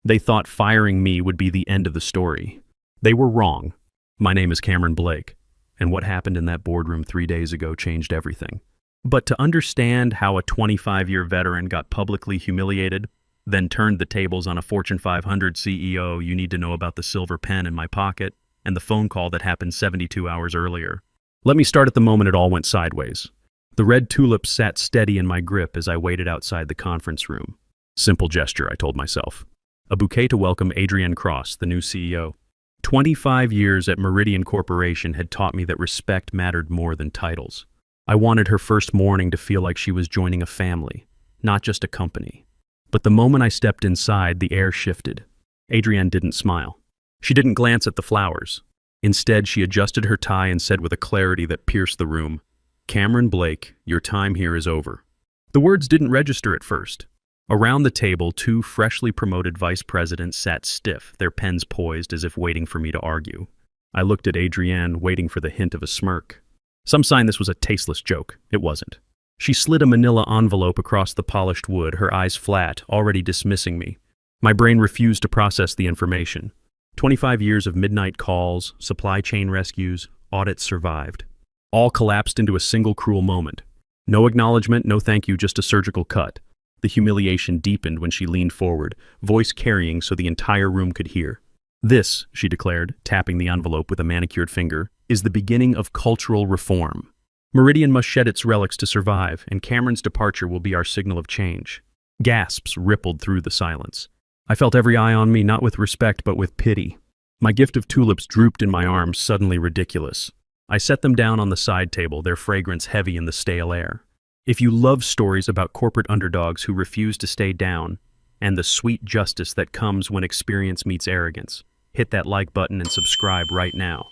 They thought firing me would be the end of the story. They were wrong. My name is Cameron Blake, and what happened in that boardroom 3 days ago changed everything. But to understand how a 25-year veteran got publicly humiliated, then turned the tables on a Fortune 500 CEO, you need to know about the silver pen in my pocket and the phone call that happened 72 hours earlier. Let me start at the moment it all went sideways. The red tulips sat steady in my grip as I waited outside the conference room. Simple gesture, I told myself. A bouquet to welcome Adrienne Cross, the new CEO. 25 years at Meridian Corporation had taught me that respect mattered more than titles. I wanted her first morning to feel like she was joining a family, not just a company. But the moment I stepped inside, the air shifted. Adrienne didn't smile. She didn't glance at the flowers. Instead, she adjusted her tie and said with a clarity that pierced the room, "Cameron Blake, your time here is over." The words didn't register at first. Around the table, two freshly promoted vice presidents sat stiff, their pens poised as if waiting for me to argue. I looked at Adrienne, waiting for the hint of a smirk. Some sign this was a tasteless joke. It wasn't. She slid a manila envelope across the polished wood, her eyes flat, already dismissing me. My brain refused to process the information. 25 years of midnight calls, supply chain rescues, audits survived. All collapsed into a single cruel moment. No acknowledgement, no thank you, just a surgical cut. The humiliation deepened when she leaned forward, voice carrying so the entire room could hear. "This," she declared, tapping the envelope with a manicured finger, "is the beginning of cultural reform. Meridian must shed its relics to survive, and Cameron's departure will be our signal of change." Gasps rippled through the silence. I felt every eye on me, not with respect but with pity. My gift of tulips drooped in my arms, suddenly ridiculous. I set them down on the side table, their fragrance heavy in the stale air. If you love stories about corporate underdogs who refuse to stay down, and the sweet justice that comes when experience meets arrogance, hit that like button and subscribe right now.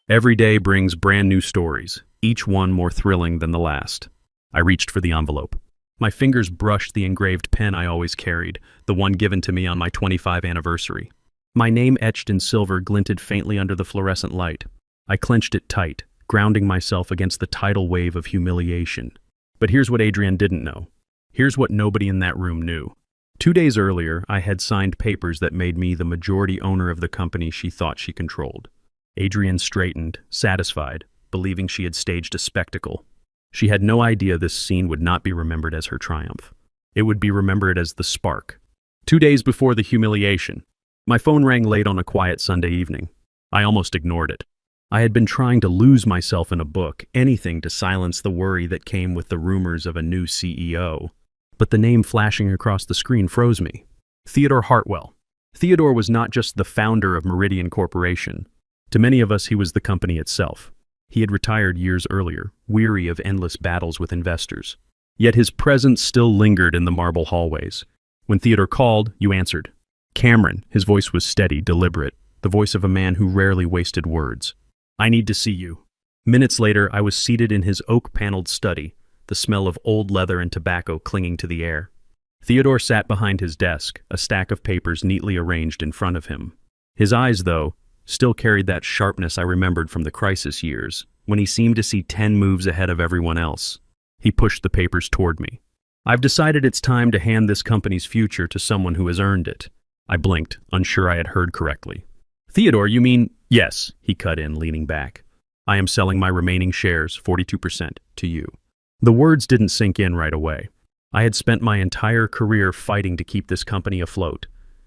Every day brings brand new stories, each one more thrilling than the last. I reached for the envelope. My fingers brushed the engraved pen I always carried, the one given to me on my 25th anniversary. My name etched in silver glinted faintly under the fluorescent light. I clenched it tight, grounding myself against the tidal wave of humiliation. But here's what Adrienne didn't know. Here's what nobody in that room knew. 2 days earlier, I had signed papers that made me the majority owner of the company she thought she controlled. Adrienne straightened, satisfied, believing she had staged a spectacle. She had no idea this scene would not be remembered as her triumph. It would be remembered as the spark. 2 days before the humiliation, my phone rang late on a quiet Sunday evening. I almost ignored it. I had been trying to lose myself in a book, anything to silence the worry that came with the rumors of a new CEO. But the name flashing across the screen froze me. Theodore Hartwell. Theodore was not just the founder of Meridian Corporation. To many of us, he was the company itself. He had retired years earlier, weary of endless battles with investors. Yet his presence still lingered in the marble hallways. When Theodore called, you answered. "Cameron," his voice was steady, deliberate, the voice of a man who rarely wasted words. "I need to see you." Minutes later, I was seated in his oak-paneled study, the smell of old leather and tobacco clinging to the air. Theodore sat behind his desk, a stack of papers neatly arranged in front of him. His eyes, though, still carried that sharpness I remembered from the crisis years, when he seemed to see 10 moves ahead of everyone else. He pushed the papers toward me. "I've decided it's time to hand this company's future to someone who has earned it." I blinked, unsure I had heard correctly. "Theodore, you mean—" "Yes," he cut in, leaning back. "I am selling my remaining shares, 42%, to you." The words didn't sink in right away. I had spent my entire career fighting to keep this company afloat,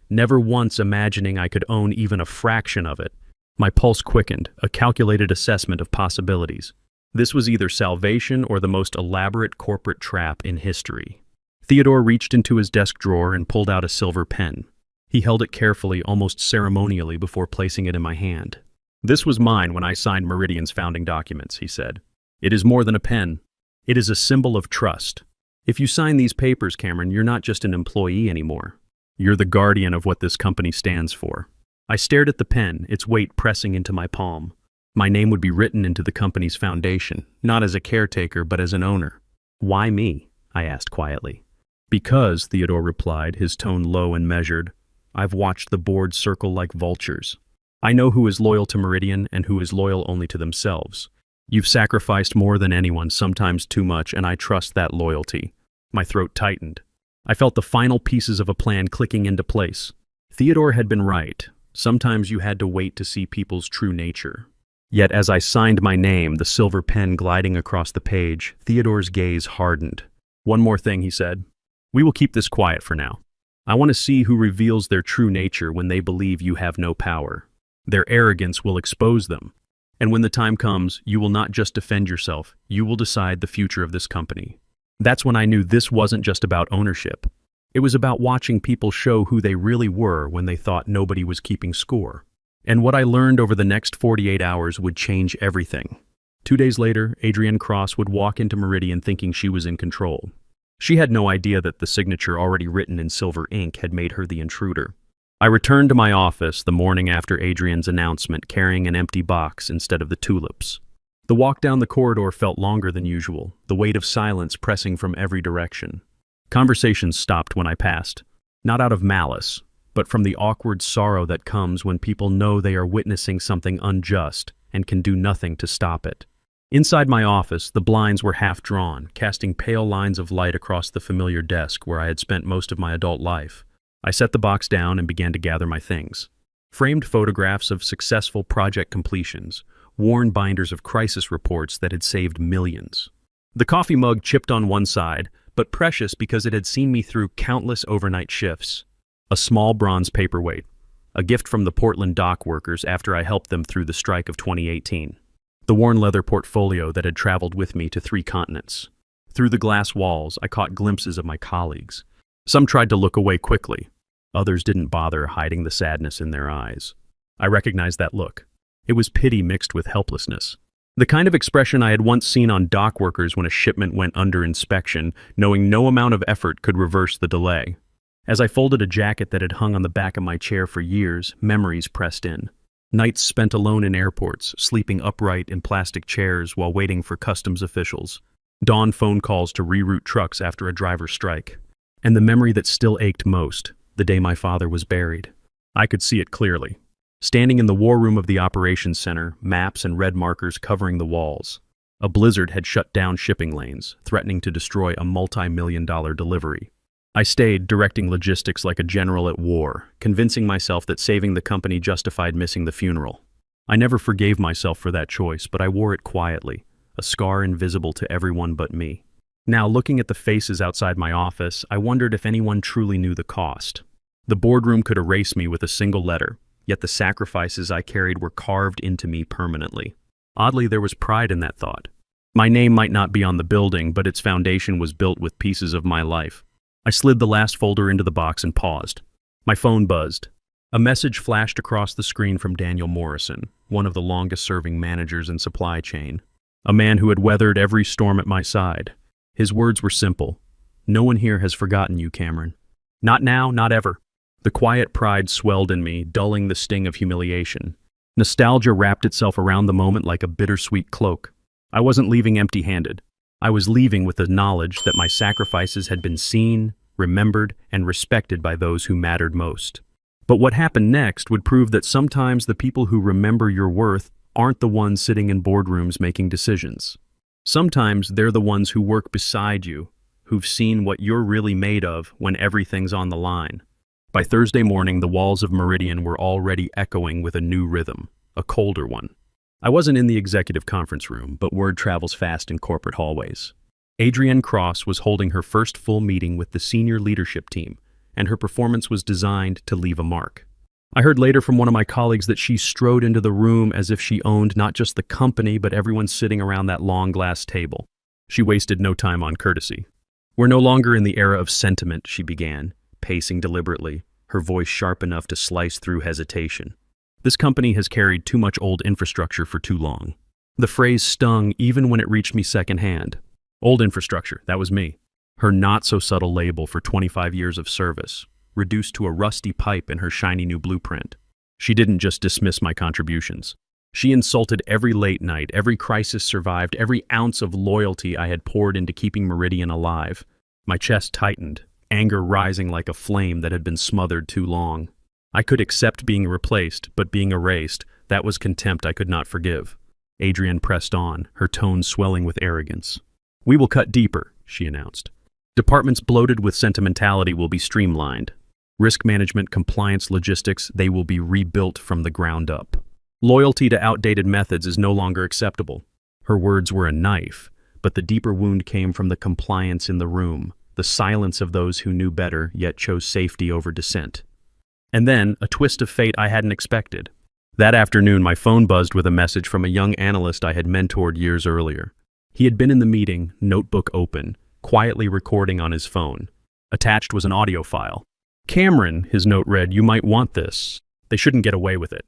never once imagining I could own even a fraction of it. My pulse quickened, a calculated assessment of possibilities. This was either salvation or the most elaborate corporate trap in history. Theodore reached into his desk drawer and pulled out a silver pen. He held it carefully, almost ceremonially, before placing it in my hand. "This was mine when I signed Meridian's founding documents," he said. "It is more than a pen. It is a symbol of trust. If you sign these papers, Cameron, you're not just an employee anymore. You're the guardian of what this company stands for." I stared at the pen, its weight pressing into my palm. My name would be written into the company's foundation, not as a caretaker, but as an owner. "Why me?" I asked quietly. "Because," Theodore replied, his tone low and measured, "I've watched the board circle like vultures. I know who is loyal to Meridian and who is loyal only to themselves. You've sacrificed more than anyone, sometimes too much, and I trust that loyalty." My throat tightened. I felt the final pieces of a plan clicking into place. Theodore had been right. Sometimes you had to wait to see people's true nature. Yet as I signed my name, the silver pen gliding across the page, Theodore's gaze hardened. "One more thing," he said. "We will keep this quiet for now. I want to see who reveals their true nature when they believe you have no power. Their arrogance will expose them. And when the time comes, you will not just defend yourself, you will decide the future of this company." That's when I knew this wasn't just about ownership. It was about watching people show who they really were when they thought nobody was keeping score. And what I learned over the next 48 hours would change everything. 2 days later, Adrienne Cross would walk into Meridian thinking she was in control. She had no idea that the signature already written in silver ink had made her the intruder. I returned to my office the morning after Adrienne's announcement, carrying an empty box instead of the tulips. The walk down the corridor felt longer than usual, the weight of silence pressing from every direction. Conversations stopped when I passed, not out of malice, but from the awkward sorrow that comes when people know they are witnessing something unjust and can do nothing to stop it. Inside my office, the blinds were half drawn, casting pale lines of light across the familiar desk where I had spent most of my adult life. I set the box down and began to gather my things. Framed photographs of successful project completions, worn binders of crisis reports that had saved millions. The coffee mug chipped on one side, but precious because it had seen me through countless overnight shifts. A small bronze paperweight, a gift from the Portland dock workers after I helped them through the strike of 2018. The worn leather portfolio that had traveled with me to 3 continents. Through the glass walls, I caught glimpses of my colleagues. Some tried to look away quickly. Others didn't bother hiding the sadness in their eyes. I recognized that look. It was pity mixed with helplessness. The kind of expression I had once seen on dock workers when a shipment went under inspection, knowing no amount of effort could reverse the delay. As I folded a jacket that had hung on the back of my chair for years, memories pressed in. Nights spent alone in airports, sleeping upright in plastic chairs while waiting for customs officials. Dawn phone calls to reroute trucks after a driver's strike. And the memory that still ached most, the day my father was buried. I could see it clearly. Standing in the war room of the operations center, maps and red markers covering the walls. A blizzard had shut down shipping lanes, threatening to destroy a multi-million-dollar delivery. I stayed, directing logistics like a general at war, convincing myself that saving the company justified missing the funeral. I never forgave myself for that choice, but I wore it quietly, a scar invisible to everyone but me. Now, looking at the faces outside my office, I wondered if anyone truly knew the cost. The boardroom could erase me with a single letter, yet the sacrifices I carried were carved into me permanently. Oddly, there was pride in that thought. My name might not be on the building, but its foundation was built with pieces of my life. I slid the last folder into the box and paused. My phone buzzed. A message flashed across the screen from Daniel Morrison, one of the longest-serving managers in supply chain. A man who had weathered every storm at my side. His words were simple. "No one here has forgotten you, Cameron. Not now, not ever." The quiet pride swelled in me, dulling the sting of humiliation. Nostalgia wrapped itself around the moment like a bittersweet cloak. I wasn't leaving empty-handed. I was leaving with the knowledge that my sacrifices had been seen, remembered, and respected by those who mattered most. But what happened next would prove that sometimes the people who remember your worth aren't the ones sitting in boardrooms making decisions. Sometimes they're the ones who work beside you, who've seen what you're really made of when everything's on the line. By Thursday morning, the walls of Meridian were already echoing with a new rhythm, a colder one. I wasn't in the executive conference room, but word travels fast in corporate hallways. Adrienne Cross was holding her first full meeting with the senior leadership team, and her performance was designed to leave a mark. I heard later from one of my colleagues that she strode into the room as if she owned not just the company, but everyone sitting around that long glass table. She wasted no time on courtesy. "We're no longer in the era of sentiment," she began, pacing deliberately, her voice sharp enough to slice through hesitation. "This company has carried too much old infrastructure for too long." The phrase stung even when it reached me secondhand. Old infrastructure, that was me. Her not-so-subtle label for 25 years of service, reduced to a rusty pipe in her shiny new blueprint. She didn't just dismiss my contributions. She insulted every late night, every crisis survived, every ounce of loyalty I had poured into keeping Meridian alive. My chest tightened, anger rising like a flame that had been smothered too long. I could accept being replaced, but being erased, that was contempt I could not forgive. Adrienne pressed on, her tone swelling with arrogance. "We will cut deeper," she announced. "Departments bloated with sentimentality will be streamlined. Risk management, compliance, logistics, they will be rebuilt from the ground up. Loyalty to outdated methods is no longer acceptable. Her words were a knife, but the deeper wound came from the compliance in the room, the silence of those who knew better yet chose safety over dissent. And then, a twist of fate I hadn't expected. That afternoon, my phone buzzed with a message from a young analyst I had mentored years earlier. He had been in the meeting, notebook open, quietly recording on his phone. Attached was an audio file. "Cameron," his note read, "you might want this. They shouldn't get away with it."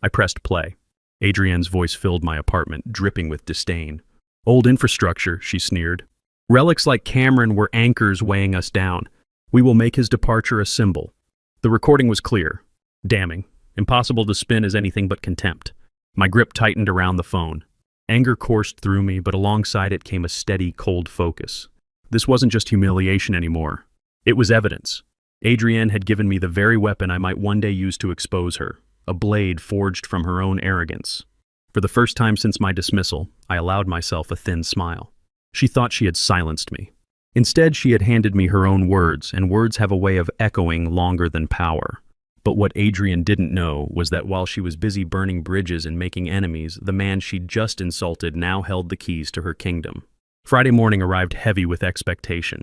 I pressed play. Adrienne's voice filled my apartment, dripping with disdain. "Old infrastructure," she sneered. "Relics like Cameron were anchors weighing us down. We will make his departure a symbol." The recording was clear, damning, impossible to spin as anything but contempt. My grip tightened around the phone. Anger coursed through me, but alongside it came a steady, cold focus. This wasn't just humiliation anymore. It was evidence. Adrienne had given me the very weapon I might one day use to expose her, a blade forged from her own arrogance. For the first time since my dismissal, I allowed myself a thin smile. She thought she had silenced me. Instead, she had handed me her own words, and words have a way of echoing longer than power. But what Adrienne didn't know was that while she was busy burning bridges and making enemies, the man she'd just insulted now held the keys to her kingdom. Friday morning arrived heavy with expectation.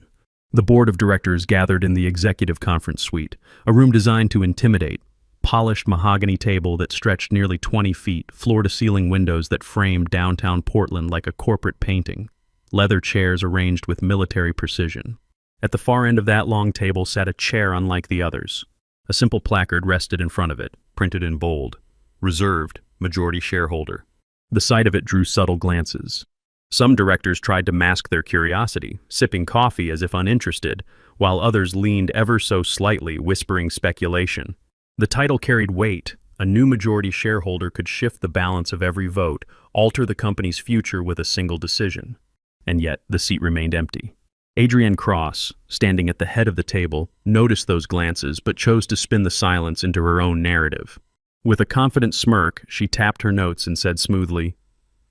The board of directors gathered in the executive conference suite, a room designed to intimidate. Polished mahogany table that stretched nearly 20 feet, floor-to-ceiling windows that framed downtown Portland like a corporate painting. Leather chairs arranged with military precision. At the far end of that long table sat a chair unlike the others. A simple placard rested in front of it, printed in bold. "Reserved, majority shareholder." The sight of it drew subtle glances. Some directors tried to mask their curiosity, sipping coffee as if uninterested, while others leaned ever so slightly, whispering speculation. The title carried weight. A new majority shareholder could shift the balance of every vote, alter the company's future with a single decision. And yet, the seat remained empty. Adrienne Cross, standing at the head of the table, noticed those glances but chose to spin the silence into her own narrative. With a confident smirk, she tapped her notes and said smoothly,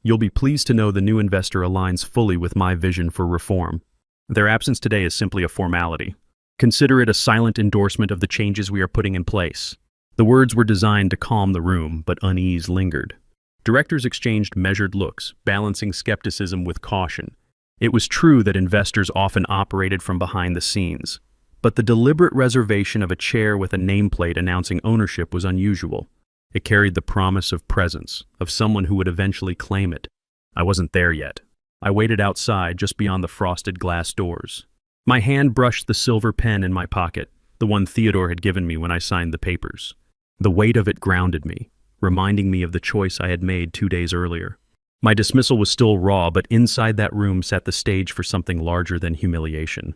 "You'll be pleased to know the new investor aligns fully with my vision for reform. Their absence today is simply a formality. Consider it a silent endorsement of the changes we are putting in place." The words were designed to calm the room, but unease lingered. Directors exchanged measured looks, balancing skepticism with caution. It was true that investors often operated from behind the scenes, but the deliberate reservation of a chair with a nameplate announcing ownership was unusual. It carried the promise of presence, of someone who would eventually claim it. I wasn't there yet. I waited outside, just beyond the frosted glass doors. My hand brushed the silver pen in my pocket, the one Theodore had given me when I signed the papers. The weight of it grounded me, reminding me of the choice I had made 2 days earlier. My dismissal was still raw, but inside that room sat the stage for something larger than humiliation.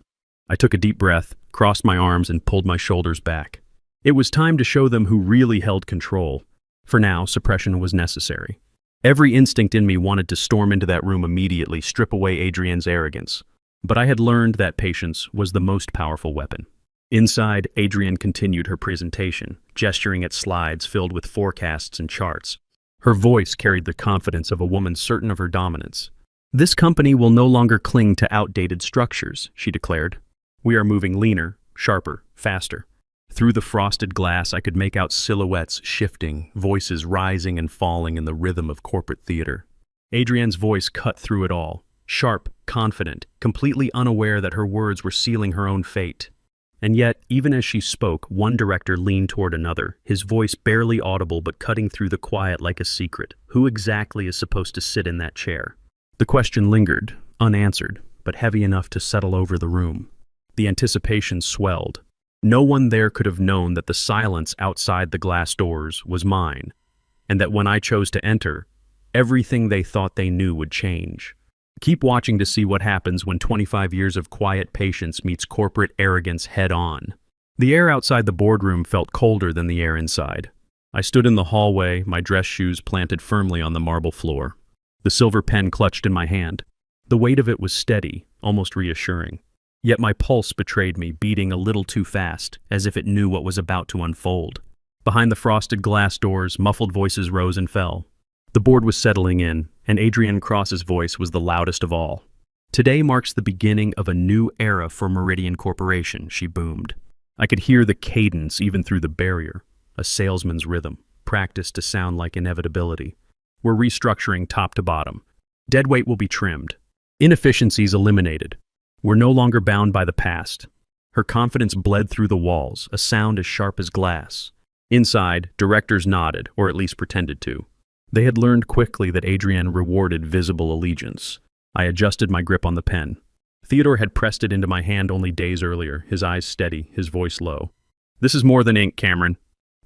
I took a deep breath, crossed my arms, and pulled my shoulders back. It was time to show them who really held control. For now, suppression was necessary. Every instinct in me wanted to storm into that room immediately, strip away Adrienne's arrogance. But I had learned that patience was the most powerful weapon. Inside, Adrienne continued her presentation, gesturing at slides filled with forecasts and charts. Her voice carried the confidence of a woman certain of her dominance. "This company will no longer cling to outdated structures," she declared. "We are moving leaner, sharper, faster." Through the frosted glass, I could make out silhouettes shifting, voices rising and falling in the rhythm of corporate theater. Adrienne's voice cut through it all, sharp, confident, completely unaware that her words were sealing her own fate. And yet, even as she spoke, one director leaned toward another, his voice barely audible but cutting through the quiet like a secret. Who exactly is supposed to sit in that chair? The question lingered, unanswered, but heavy enough to settle over the room. The anticipation swelled. No one there could have known that the silence outside the glass doors was mine, and that when I chose to enter, everything they thought they knew would change. Keep watching to see what happens when 25 years of quiet patience meets corporate arrogance head-on. The air outside the boardroom felt colder than the air inside. I stood in the hallway, my dress shoes planted firmly on the marble floor. The silver pen clutched in my hand. The weight of it was steady, almost reassuring. Yet my pulse betrayed me, beating a little too fast, as if it knew what was about to unfold. Behind the frosted glass doors, muffled voices rose and fell. The board was settling in, and Adrienne Cross's voice was the loudest of all. "Today marks the beginning of a new era for Meridian Corporation," she boomed. I could hear the cadence even through the barrier, a salesman's rhythm, practiced to sound like inevitability. We're restructuring top to bottom. Deadweight will be trimmed. Inefficiencies eliminated. We're no longer bound by the past. Her confidence bled through the walls, a sound as sharp as glass. Inside, directors nodded, or at least pretended to. They had learned quickly that Adrienne rewarded visible allegiance. I adjusted my grip on the pen. Theodore had pressed it into my hand only days earlier, his eyes steady, his voice low. "This is more than ink, Cameron.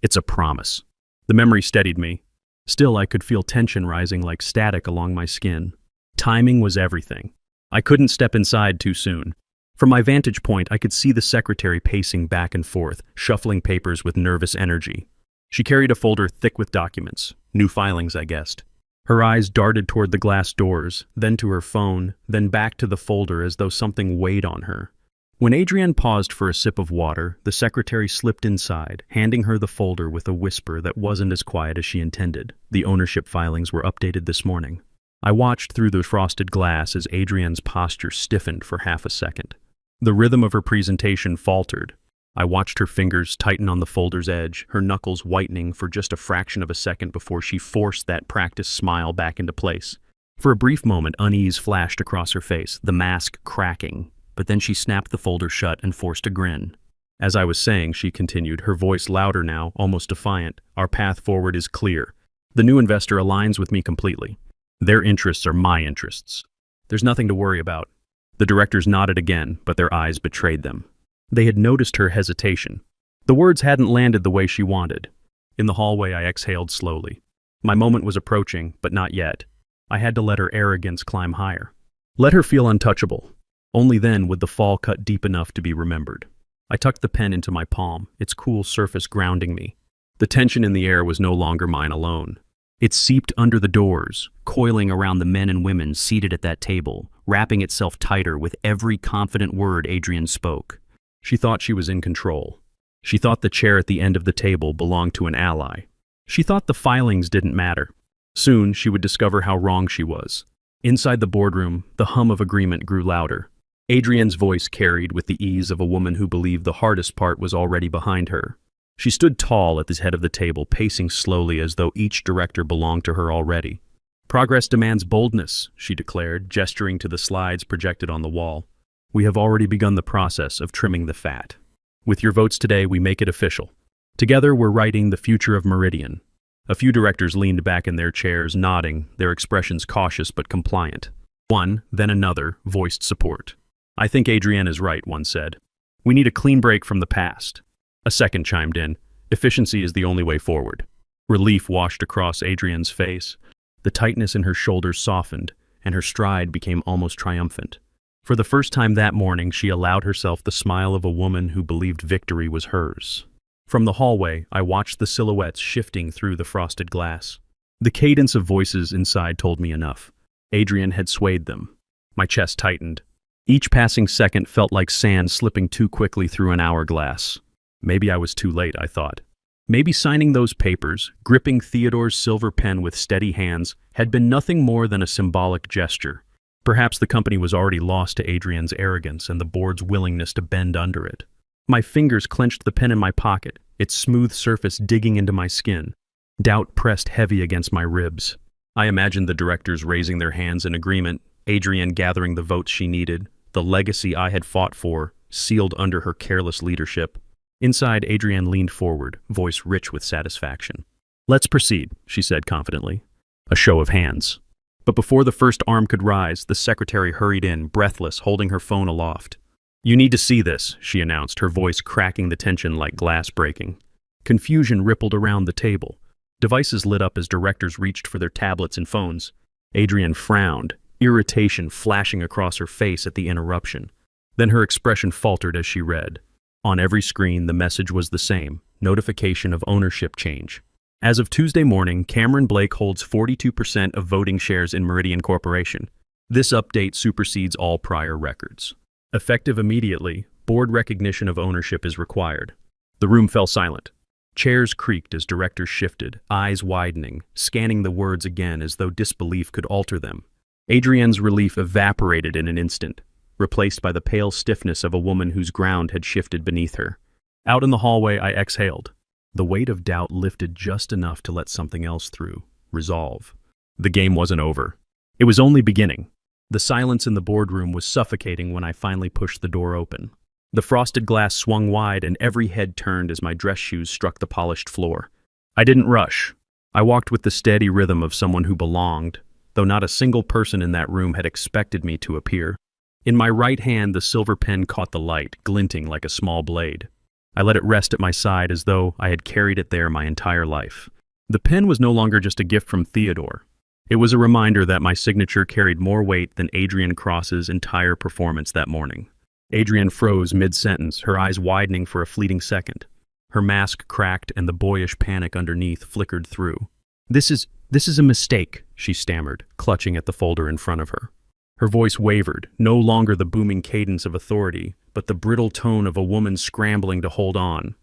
It's a promise." The memory steadied me. Still, I could feel tension rising like static along my skin. Timing was everything. I couldn't step inside too soon. From my vantage point, I could see the secretary pacing back and forth, shuffling papers with nervous energy. She carried a folder thick with documents. New filings, I guessed. Her eyes darted toward the glass doors, then to her phone, then back to the folder as though something weighed on her. When Adrienne paused for a sip of water, the secretary slipped inside, handing her the folder with a whisper that wasn't as quiet as she intended. The ownership filings were updated this morning. I watched through the frosted glass as Adrienne's posture stiffened for half a second. The rhythm of her presentation faltered. I watched her fingers tighten on the folder's edge, her knuckles whitening for just a fraction of a second before she forced that practiced smile back into place. For a brief moment, unease flashed across her face, the mask cracking, but then she snapped the folder shut and forced a grin. As I was saying, she continued, her voice louder now, almost defiant, "Our path forward is clear. The new investor aligns with me completely. Their interests are my interests. There's nothing to worry about." The directors nodded again, but their eyes betrayed them. They had noticed her hesitation. The words hadn't landed the way she wanted. In the hallway, I exhaled slowly. My moment was approaching, but not yet. I had to let her arrogance climb higher. Let her feel untouchable. Only then would the fall cut deep enough to be remembered. I tucked the pen into my palm, its cool surface grounding me. The tension in the air was no longer mine alone. It seeped under the doors, coiling around the men and women seated at that table, wrapping itself tighter with every confident word Adrienne spoke. She thought she was in control. She thought the chair at the end of the table belonged to an ally. She thought the filings didn't matter. Soon, she would discover how wrong she was. Inside the boardroom, the hum of agreement grew louder. Adrienne's voice carried with the ease of a woman who believed the hardest part was already behind her. She stood tall at the head of the table, pacing slowly as though each director belonged to her already. "Progress demands boldness," she declared, gesturing to the slides projected on the wall. "We have already begun the process of trimming the fat. With your votes today, we make it official. Together, we're writing the future of Meridian." A few directors leaned back in their chairs, nodding, their expressions cautious but compliant. One, then another, voiced support. "I think Adrienne is right," one said. "We need a clean break from the past." A second chimed in. "Efficiency is the only way forward." Relief washed across Adrienne's face. The tightness in her shoulders softened, and her stride became almost triumphant. For the first time that morning, she allowed herself the smile of a woman who believed victory was hers. From the hallway, I watched the silhouettes shifting through the frosted glass. The cadence of voices inside told me enough. Adrienne had swayed them. My chest tightened. Each passing second felt like sand slipping too quickly through an hourglass. Maybe I was too late, I thought. Maybe signing those papers, gripping Theodore's silver pen with steady hands, had been nothing more than a symbolic gesture. Perhaps the company was already lost to Adrienne's arrogance and the board's willingness to bend under it. My fingers clenched the pen in my pocket, its smooth surface digging into my skin. Doubt pressed heavy against my ribs. I imagined the directors raising their hands in agreement, Adrienne gathering the votes she needed, the legacy I had fought for, sealed under her careless leadership. Inside, Adrienne leaned forward, voice rich with satisfaction. "Let's proceed," she said confidently. A show of hands. But before the first arm could rise, the secretary hurried in, breathless, holding her phone aloft. "You need to see this," she announced, her voice cracking the tension like glass breaking. Confusion rippled around the table. Devices lit up as directors reached for their tablets and phones. Adrienne frowned, irritation flashing across her face at the interruption. Then her expression faltered as she read. On every screen, the message was the same: notification of ownership change. As of Tuesday morning, Cameron Blake holds 42% of voting shares in Meridian Corporation. This update supersedes all prior records. Effective immediately, board recognition of ownership is required. The room fell silent. Chairs creaked as directors shifted, eyes widening, scanning the words again as though disbelief could alter them. Adrienne's relief evaporated in an instant, replaced by the pale stiffness of a woman whose ground had shifted beneath her. Out in the hallway, I exhaled. The weight of doubt lifted just enough to let something else through. Resolve. The game wasn't over. It was only beginning. The silence in the boardroom was suffocating when I finally pushed the door open. The frosted glass swung wide and every head turned as my dress shoes struck the polished floor. I didn't rush. I walked with the steady rhythm of someone who belonged, though not a single person in that room had expected me to appear. In my right hand, the silver pen caught the light, glinting like a small blade. I let it rest at my side as though I had carried it there my entire life. The pen was no longer just a gift from Theodore. It was a reminder that my signature carried more weight than Adrienne Cross's entire performance that morning. Adrienne froze mid-sentence, her eyes widening for a fleeting second. Her mask cracked and the boyish panic underneath flickered through. This is a mistake," she stammered, clutching at the folder in front of her. Her voice wavered, no longer the booming cadence of authority, but the brittle tone of a woman scrambling to hold on.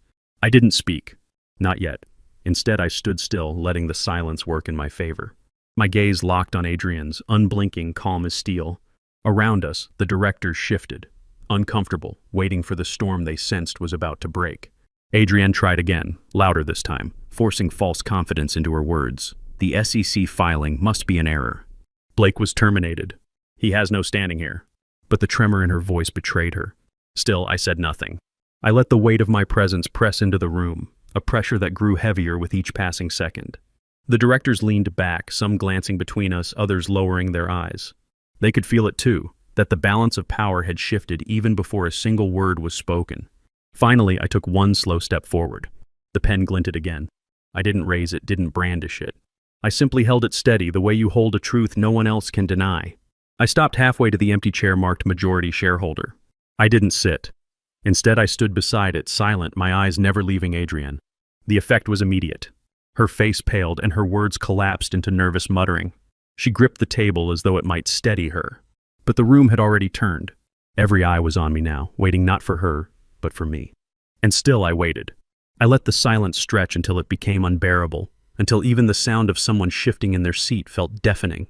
I didn't speak. Not yet. Instead, I stood still, letting the silence work in my favor. My gaze locked on Adrienne's, unblinking, calm as steel. Around us, the directors shifted, uncomfortable, waiting for the storm they sensed was about to break. Adrienne tried again, louder this time, forcing false confidence into her words. The SEC filing must be an error. Blake was terminated. He has no standing here. But the tremor in her voice betrayed her. Still, I said nothing. I let the weight of my presence press into the room, a pressure that grew heavier with each passing second. The directors leaned back, some glancing between us, others lowering their eyes. They could feel it too, that the balance of power had shifted even before a single word was spoken. Finally, I took one slow step forward. The pen glinted again. I didn't raise it, didn't brandish it. I simply held it steady, the way you hold a truth no one else can deny. I stopped halfway to the empty chair marked majority shareholder. I didn't sit. Instead, I stood beside it, silent, my eyes never leaving Adrienne. The effect was immediate. Her face paled and her words collapsed into nervous muttering. She gripped the table as though it might steady her. But the room had already turned. Every eye was on me now, waiting not for her, but for me. And still I waited. I let the silence stretch until it became unbearable, until even the sound of someone shifting in their seat felt deafening.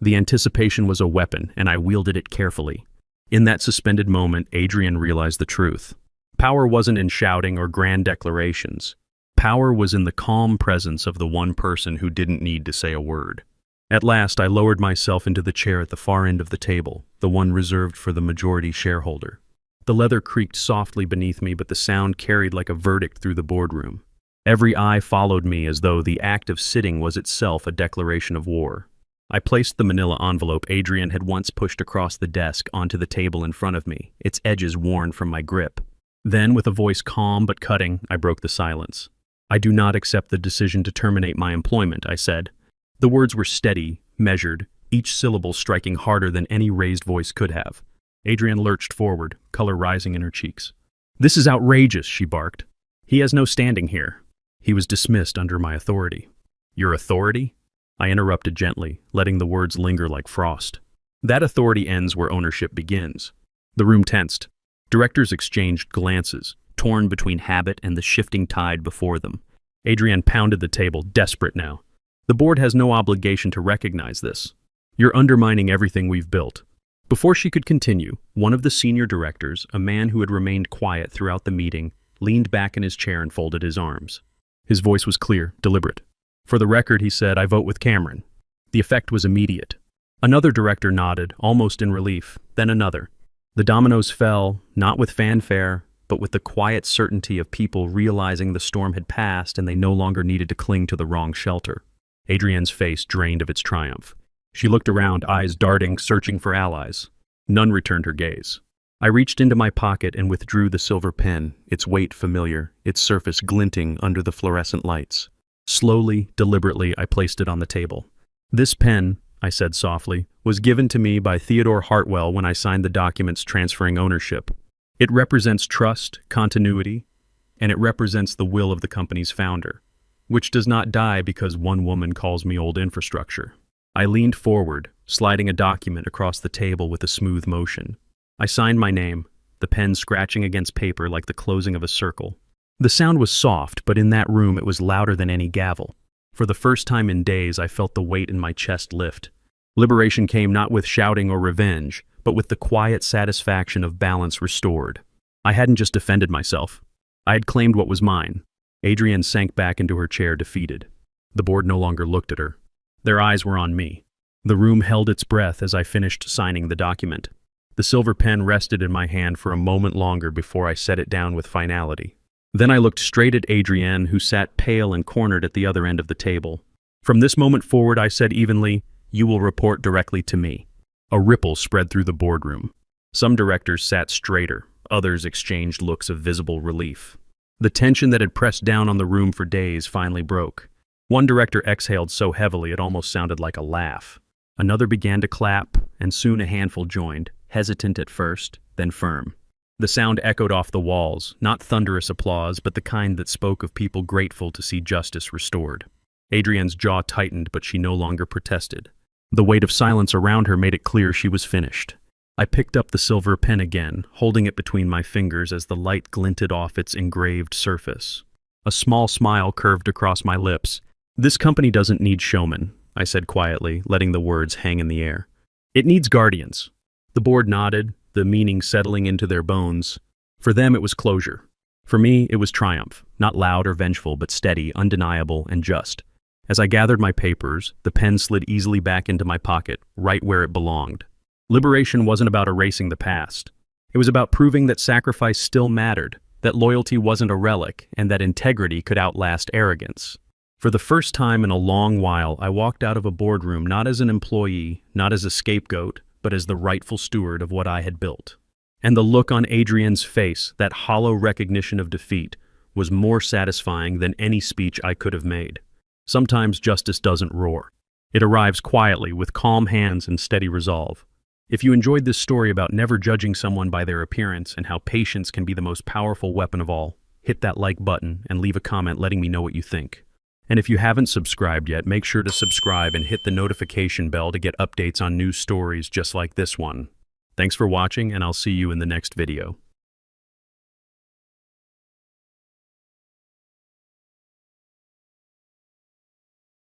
The anticipation was a weapon, and I wielded it carefully. In that suspended moment, Adrienne realized the truth. Power wasn't in shouting or grand declarations. Power was in the calm presence of the one person who didn't need to say a word. At last, I lowered myself into the chair at the far end of the table, the one reserved for the majority shareholder. The leather creaked softly beneath me, but the sound carried like a verdict through the boardroom. Every eye followed me as though the act of sitting was itself a declaration of war. I placed the manila envelope Adrienne had once pushed across the desk onto the table in front of me, its edges worn from my grip. Then, with a voice calm but cutting, I broke the silence. "I do not accept the decision to terminate my employment," I said. The words were steady, measured, each syllable striking harder than any raised voice could have. Adrienne lurched forward, color rising in her cheeks. "This is outrageous," she barked. "He has no standing here." He was dismissed under my authority. "Your authority?" I interrupted gently, letting the words linger like frost. "That authority ends where ownership begins." The room tensed. Directors exchanged glances, torn between habit and the shifting tide before them. Adrienne pounded the table, desperate now. "The board has no obligation to recognize this. You're undermining everything we've built." Before she could continue, one of the senior directors, a man who had remained quiet throughout the meeting, leaned back in his chair and folded his arms. His voice was clear, deliberate. "For the record," he said, "I vote with Cameron." The effect was immediate. Another director nodded, almost in relief, then another. The dominoes fell, not with fanfare, but with the quiet certainty of people realizing the storm had passed and they no longer needed to cling to the wrong shelter. Adrienne's face drained of its triumph. She looked around, eyes darting, searching for allies. None returned her gaze. I reached into my pocket and withdrew the silver pen, its weight familiar, its surface glinting under the fluorescent lights. Slowly, deliberately, I placed it on the table. "This pen," I said softly, "was given to me by Theodore Hartwell when I signed the documents transferring ownership. It represents trust, continuity, and it represents the will of the company's founder, which does not die because one woman calls me old infrastructure." I leaned forward, sliding a document across the table with a smooth motion. I signed my name, the pen scratching against paper like the closing of a circle. The sound was soft, but in that room it was louder than any gavel. For the first time in days, I felt the weight in my chest lift. Liberation came not with shouting or revenge, but with the quiet satisfaction of balance restored. I hadn't just defended myself. I had claimed what was mine. Adrienne sank back into her chair, defeated. The board no longer looked at her. Their eyes were on me. The room held its breath as I finished signing the document. The silver pen rested in my hand for a moment longer before I set it down with finality. Then I looked straight at Adrienne, who sat pale and cornered at the other end of the table. From this moment forward, I said evenly, "You will report directly to me." A ripple spread through the boardroom. Some directors sat straighter, others exchanged looks of visible relief. The tension that had pressed down on the room for days finally broke. One director exhaled so heavily it almost sounded like a laugh. Another began to clap, and soon a handful joined, hesitant at first, then firm. The sound echoed off the walls, not thunderous applause, but the kind that spoke of people grateful to see justice restored. Adrienne's jaw tightened, but she no longer protested. The weight of silence around her made it clear she was finished. I picked up the silver pen again, holding it between my fingers as the light glinted off its engraved surface. A small smile curved across my lips. "This company doesn't need showmen," I said quietly, letting the words hang in the air. "It needs guardians." The board nodded, the meaning settling into their bones. For them, it was closure. For me, it was triumph, not loud or vengeful, but steady, undeniable, and just. As I gathered my papers, the pen slid easily back into my pocket, right where it belonged. Liberation wasn't about erasing the past. It was about proving that sacrifice still mattered, that loyalty wasn't a relic, and that integrity could outlast arrogance. For the first time in a long while, I walked out of a boardroom not as an employee, not as a scapegoat, but as the rightful steward of what I had built. And the look on Adrienne's face, that hollow recognition of defeat, was more satisfying than any speech I could have made. Sometimes justice doesn't roar. It arrives quietly, with calm hands and steady resolve. If you enjoyed this story about never judging someone by their appearance and how patience can be the most powerful weapon of all, hit that like button and leave a comment letting me know what you think. And if you haven't subscribed yet, make sure to subscribe and hit the notification bell to get updates on new stories just like this one. Thanks for watching, and I'll see you in the next video.